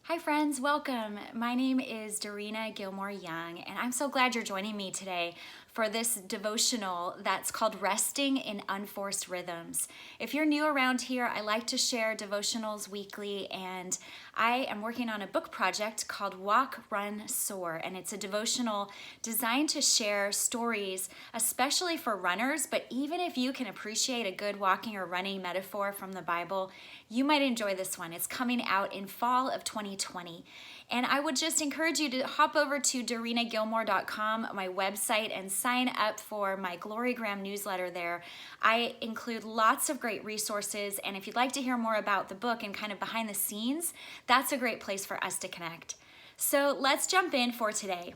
Hi friends, welcome. My name is Darina Gilmore-Young, and I'm so glad you're joining me today for this devotional that's called Resting in Unforced Rhythms. If you're new around here, I like to share devotionals weekly, and I am working on a book project called Walk, Run, Soar, and it's a devotional designed to share stories, especially for runners, but even if you can appreciate a good walking or running metaphor from the Bible, you might enjoy this one. It's coming out in fall of 2020. And I would just encourage you to hop over to darinagilmore.com, my website, and sign up for my Glorygram newsletter there. I include lots of great resources, and if you'd like to hear more about the book and kind of behind the scenes, that's a great place for us to connect. So let's jump in for today.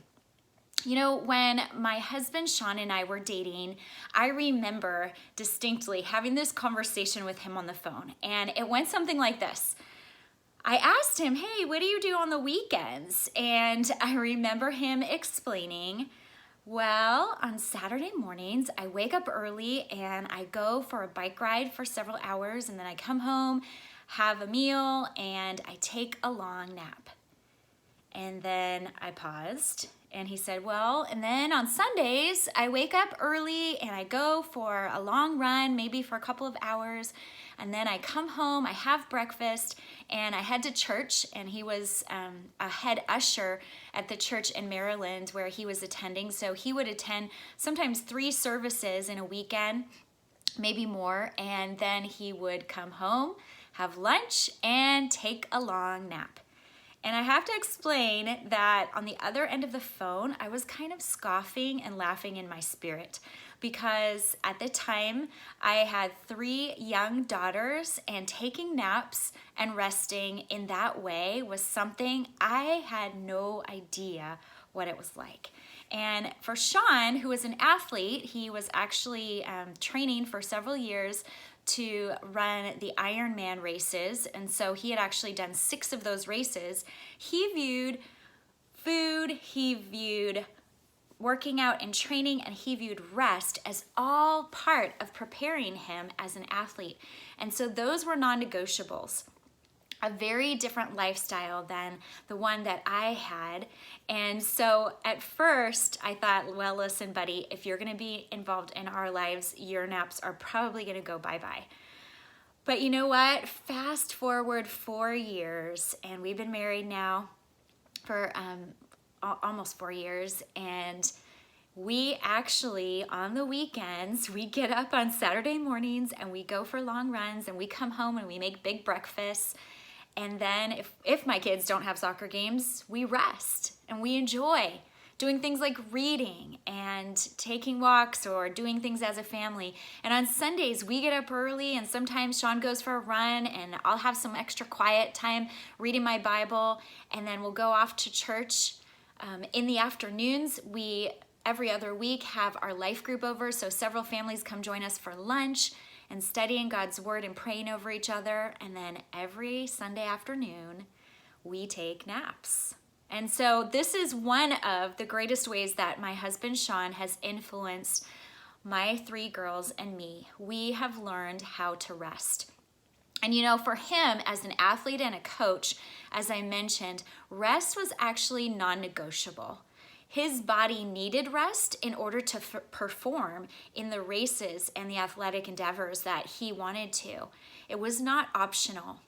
You know, when my husband Sean and I were dating, I remember distinctly having this conversation with him on the phone, and it went something like this. I asked him, hey, what do you do on the weekends? And I remember him explaining, well, on Saturday mornings, I wake up early and I go for a bike ride for several hours, and then I come home, have a meal, and I take a long nap. And then I paused, and he said, well, and then on Sundays, I wake up early and I go for a long run, maybe for a couple of hours, and then I come home, I have breakfast, and I head to church. And he was a head usher at the church in Maryland where he was attending. So he would attend sometimes 3 services in a weekend, maybe more, and then he would come home, have lunch, and take a long nap. And I have to explain that on the other end of the phone, I was kind of scoffing and laughing in my spirit because at the time I had 3 young daughters, and taking naps and resting in that way was something I had no idea what it was like. And for Sean, who was an athlete, he was actually training for several years to run the Ironman races, and so he had actually done 6 of those races. He viewed food, he viewed working out and training, and he viewed rest as all part of preparing him as an athlete. And so those were non-negotiables. A very different lifestyle than the one that I had. And so at first I thought, well, listen, buddy, if you're gonna be involved in our lives, your naps are probably gonna go bye-bye. But you know what? Fast forward 4 years, and we've been married now for almost 4 years, and we actually, on the weekends, we get up on Saturday mornings and we go for long runs, and we come home and we make big breakfasts. And then if my kids don't have soccer games, we rest and we enjoy doing things like reading and taking walks or doing things as a family. And on Sundays, we get up early, and sometimes Sean goes for a run, and I'll have some extra quiet time reading my Bible, and then we'll go off to church. In the afternoons, we every other week have our life group over, so several families come join us for lunch and studying God's word and praying over each other. And then every Sunday afternoon, we take naps. And so this is one of the greatest ways that my husband Sean has influenced my 3 girls and me. We have learned how to rest. And you know, for him as an athlete and a coach, as I mentioned, rest was actually non-negotiable. His body needed rest in order to perform in the races and the athletic endeavors that he wanted to. It was not optional.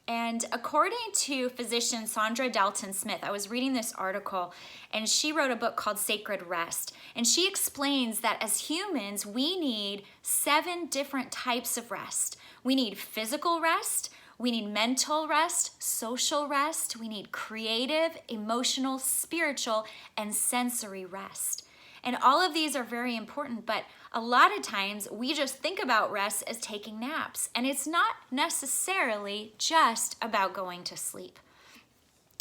And according to physician Sandra Dalton Smith, I was reading this article, and she wrote a book called Sacred Rest. And she explains that as humans, we need 7 different types of rest. We need physical rest, we need mental rest, social rest, we need creative, emotional, spiritual, and sensory rest. And all of these are very important, but a lot of times we just think about rest as taking naps, and it's not necessarily just about going to sleep.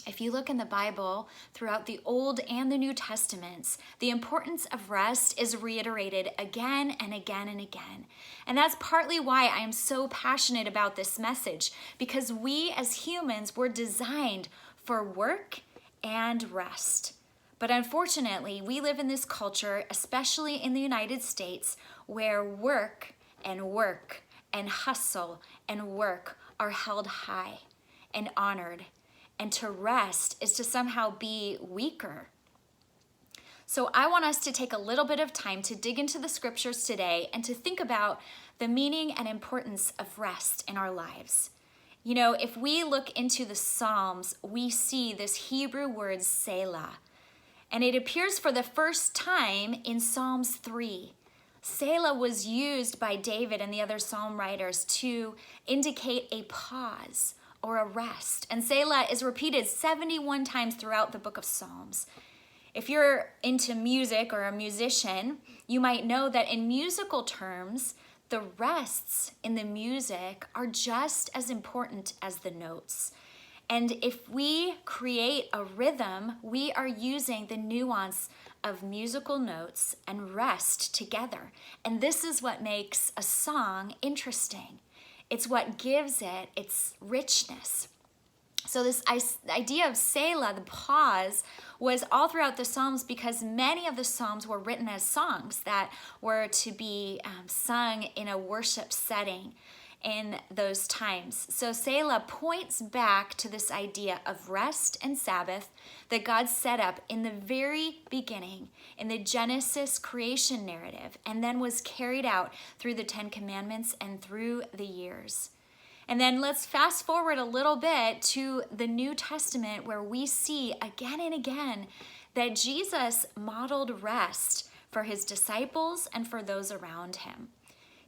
If you look in the Bible, throughout the Old and the New Testaments, the importance of rest is reiterated again and again and again. And that's partly why I am so passionate about this message, because we as humans were designed for work and rest. But unfortunately, we live in this culture, especially in the United States, where work and hustle and work are held high and honored. and to rest is to somehow be weaker. So I want us to take a little bit of time to dig into the scriptures today and to think about the meaning and importance of rest in our lives. You know, if we look into the Psalms, we see this Hebrew word Selah, and it appears for the first time in Psalms 3. Selah was used by David and the other psalm writers to indicate a pause or a rest. And Selah is repeated 71 times throughout the book of Psalms. If you're into music or a musician, you might know that in musical terms, the rests in the music are just as important as the notes. And if we create a rhythm, we are using the nuance of musical notes and rest together. And this is what makes a song interesting. It's what gives it its richness. So this idea of Selah, the pause, was all throughout the Psalms because many of the Psalms were written as songs that were to be sung in a worship setting in those times. So Selah points back to this idea of rest and Sabbath that God set up in the very beginning in the Genesis creation narrative, and then was carried out through the Ten Commandments and through the years. And then let's fast forward a little bit to the New Testament, where we see again and again that Jesus modeled rest for his disciples and for those around him.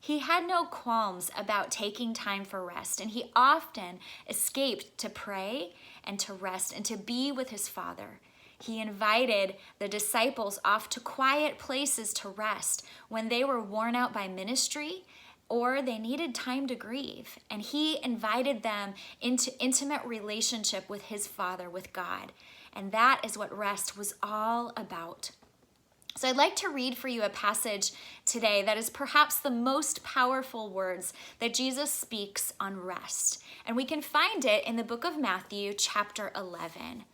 He had no qualms about taking time for rest, and he often escaped to pray and to rest and to be with his Father. He invited the disciples off to quiet places to rest when they were worn out by ministry or they needed time to grieve. And he invited them into intimate relationship with his Father, with God. And that is what rest was all about. So I'd like to read for you a passage today that is perhaps the most powerful words that Jesus speaks on rest. And we can find it in the book of Matthew, chapter 11.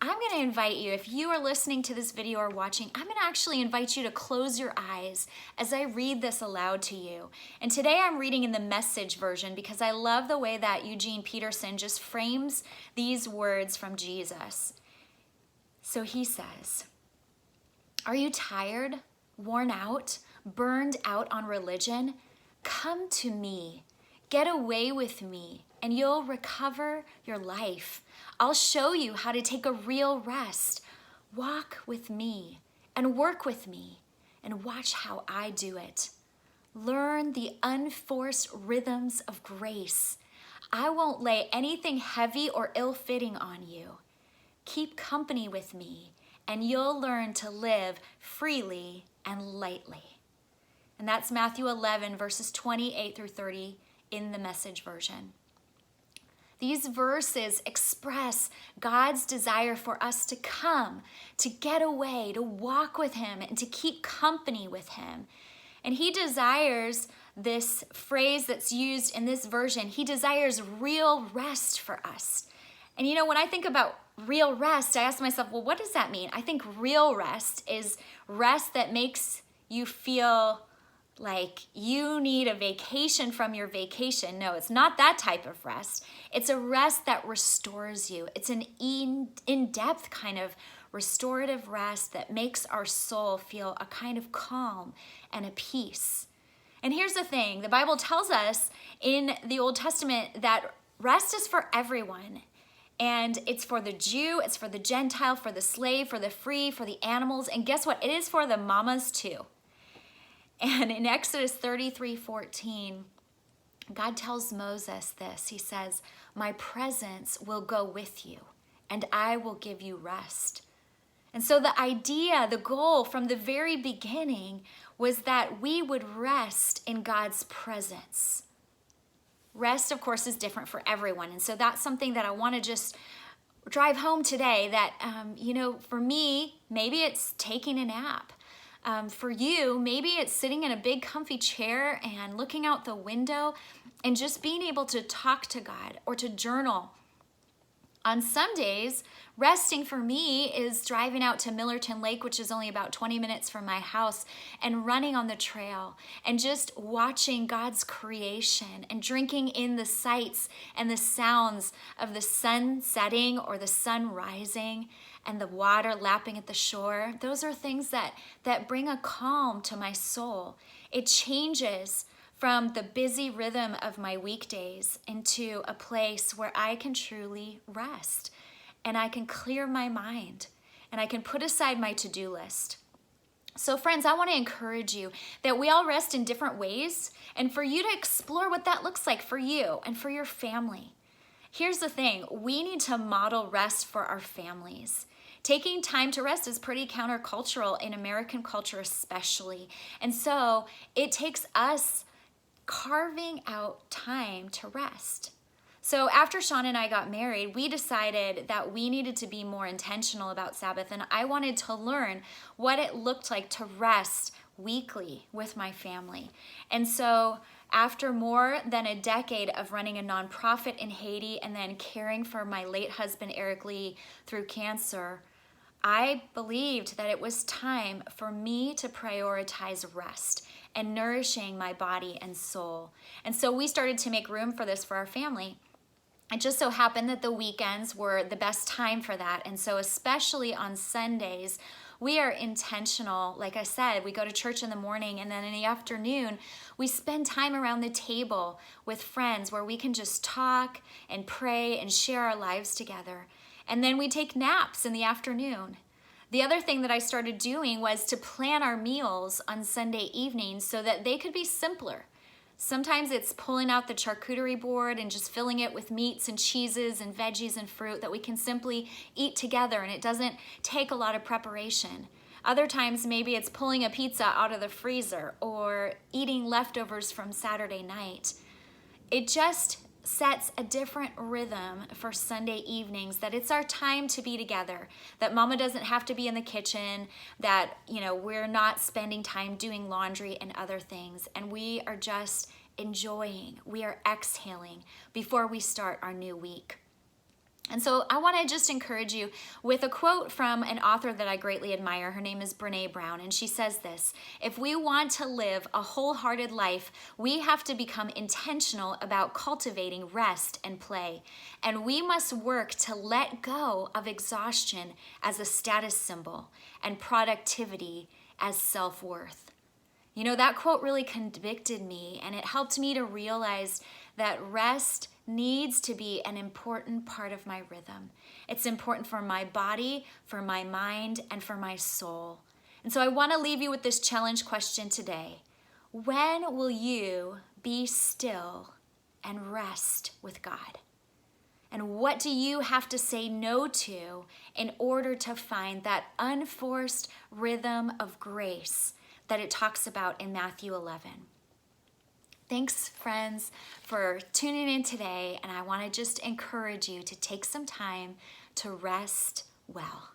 I'm going to invite you, if you are listening to this video or watching, I'm going to actually invite you to close your eyes as I read this aloud to you. And today I'm reading in the Message version because I love the way that Eugene Peterson just frames these words from Jesus. So he says, "Are you tired, worn out, burned out on religion? Come to me. Get away with me, and you'll recover your life. I'll show you how to take a real rest. Walk with me and work with me and watch how I do it. Learn the unforced rhythms of grace. I won't lay anything heavy or ill-fitting on you. Keep company with me, and you'll learn to live freely and lightly." And that's Matthew 11, verses 28 through 30 in the Message version. These verses express God's desire for us to come, to get away, to walk with him, and to keep company with him. And he desires, this phrase that's used in this version, he desires real rest for us. And you know, when I think about real rest, I ask myself, well, what does that mean? I think real rest is rest that makes you feel like you need a vacation from your vacation. No, it's not that type of rest. It's a rest that restores you. It's an in-depth kind of restorative rest that makes our soul feel a kind of calm and a peace. And here's the thing, the Bible tells us in the Old Testament that rest is for everyone. And it's for the Jew, it's for the Gentile, for the slave, for the free, for the animals. And guess what? It is for the mamas too. And in Exodus 33:14, God tells Moses this. He says, "My presence will go with you, and I will give you rest." And so the idea, the goal from the very beginning was that we would rest in God's presence. Rest, of course, is different for everyone. And so that's something that I want to just drive home today that, for me, maybe it's taking a nap. For you, maybe it's sitting in a big comfy chair and looking out the window and just being able to talk to God or to journal On some days, resting for me is driving out to Millerton Lake, which is only about 20 minutes from my house, and running on the trail and just watching God's creation and drinking in the sights and the sounds of the sun setting or the sun rising and the water lapping at the shore. Those are things that bring a calm to my soul. It changes from the busy rhythm of my weekdays into a place where I can truly rest and I can clear my mind and I can put aside my to-do list. So friends, I want to encourage you that we all rest in different ways and for you to explore what that looks like for you and for your family. Here's the thing, we need to model rest for our families. Taking time to rest is pretty countercultural in American culture especially. And so it takes us carving out time to rest. So after Sean and I got married, we decided that we needed to be more intentional about Sabbath, and I wanted to learn what it looked like to rest weekly with my family. And so after more than a decade of running a nonprofit in Haiti and then caring for my late husband Eric Lee through cancer, I believed that it was time for me to prioritize rest and nourishing my body and soul. And so we started to make room for this for our family. It just so happened that the weekends were the best time for that. And so especially on Sundays, we are intentional. Like I said, we go to church in the morning and then in the afternoon, we spend time around the table with friends where we can just talk and pray and share our lives together. And then we take naps in the afternoon. The other thing that I started doing was to plan our meals on Sunday evenings so that they could be simpler. Sometimes it's pulling out the charcuterie board and just filling it with meats and cheeses and veggies and fruit that we can simply eat together and it doesn't take a lot of preparation. Other times maybe it's pulling a pizza out of the freezer or eating leftovers from Saturday night. It just sets a different rhythm for Sunday evenings, that it's our time to be together, that mama doesn't have to be in the kitchen, that we're not spending time doing laundry and other things, and we are just enjoying, we are exhaling before we start our new week. And so I want to just encourage you with a quote from an author that I greatly admire. Her name is Brene Brown, and she says this: if we want to live a wholehearted life, we have to become intentional about cultivating rest and play. And we must work to let go of exhaustion as a status symbol and productivity as self-worth. That quote really convicted me, and it helped me to realize that rest needs to be an important part of my rhythm. It's important for my body, for my mind, and for my soul. And so I want to leave you with this challenge question today. When will you be still and rest with God? And what do you have to say no to in order to find that unforced rhythm of grace that it talks about in Matthew 11? Thanks, friends, for tuning in today, and I want to just encourage you to take some time to rest well.